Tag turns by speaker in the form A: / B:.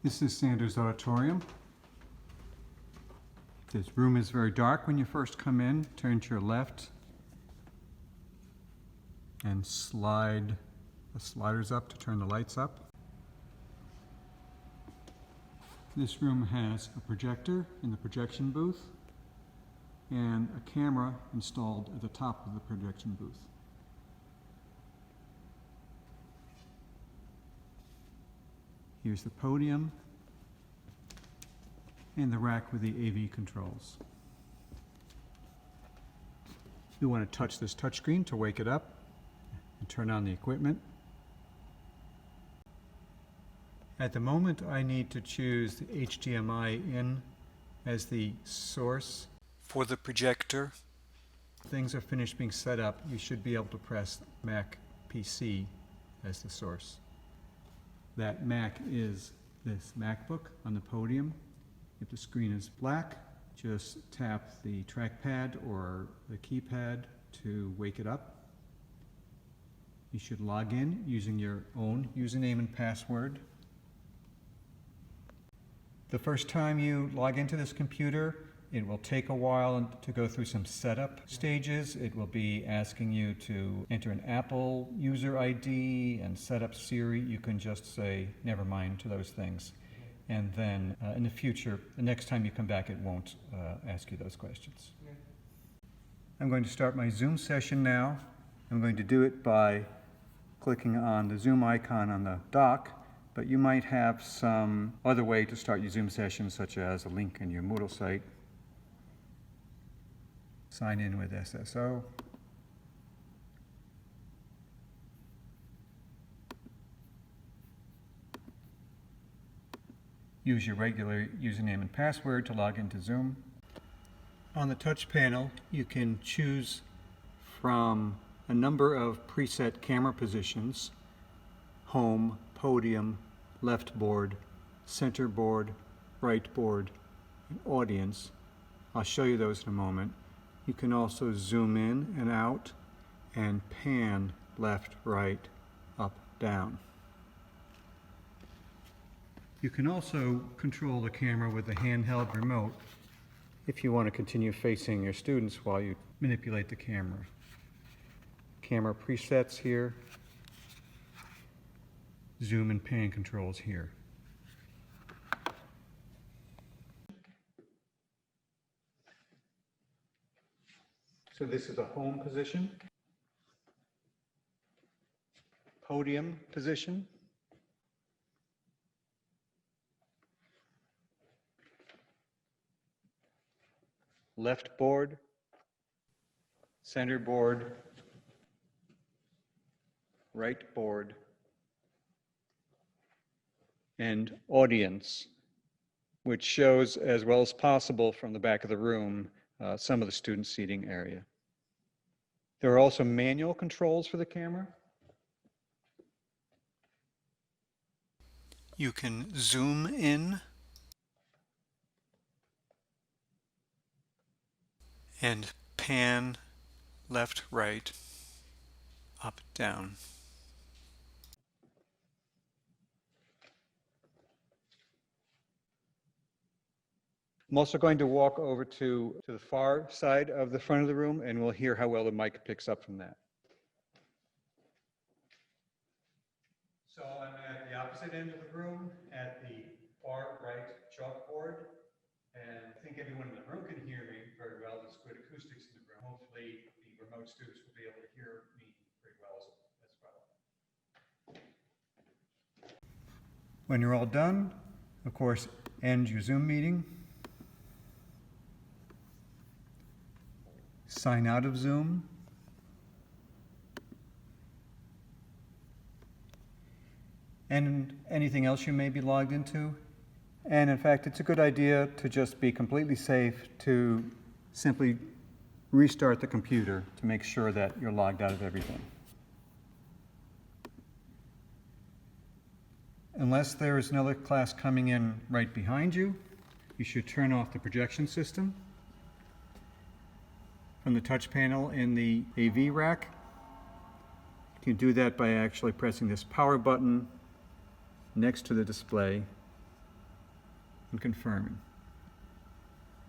A: This is Sanders Auditorium. This room is very dark when you first come in. Turn to your left and slide the sliders up to turn the lights up. This room has a projector in the projection booth and a camera installed at the top of the projection booth. Here's the podium and the rack with the AV controls. You want to touch this touchscreen to wake it up and turn on the equipment. At the moment, I need to choose the HDMI in as the source for the projector. Things are finished being set up. You should be able to press Mac PC as the source. That Mac is this MacBook on the podium. If the screen is black, just tap the trackpad or the keypad to wake it up. You should log in using your own username and password. The first time you log into this computer, it will take a while to go through some setup stages. It will be asking you to enter an Apple user ID and set up Siri. You can just say never mind to those things. And then in the future, the next time you come back, it won't ask you those questions. I'm going to start my Zoom session now. I'm going to do it by clicking on the Zoom icon on the dock, but you might have some other way to start your Zoom session, such as a link in your Moodle site. Sign in with SSO. Use your regular username and password to log into Zoom. On the touch panel, you can choose from a number of preset camera positions: home, podium, left board, center board, right board, and audience. I'll show you those in a moment. You can also zoom in and out and pan left, right, up, down. You can also control the camera with the handheld remote if you want to continue facing your students while you manipulate the camera. Camera presets here, zoom and pan controls here. So this is a home position, podium position, left board, center board, right board, and audience, which shows as well as possible from the back of the room some of the student seating area. There are also manual controls for the camera. You can zoom in and pan left, right, up, down. I'm also going to walk over to the far side of the front of the room, and we'll hear how well the mic picks up from that. So I'm at the opposite end of the room at the far right chalkboard, and I think everyone in the room can hear me very well. There's good acoustics in the room. Hopefully the remote students will be able to hear me pretty well as well. When you're all done, of course, end your Zoom meeting. Sign out of Zoom. And anything else you may be logged into. And in fact, it's a good idea to just be completely safe to simply restart the computer to make sure that you're logged out of everything. Unless there is another class coming in right behind you, you should turn off the projection system. From the touch panel in the AV rack, you can do that by actually pressing this power button next to the display and confirming.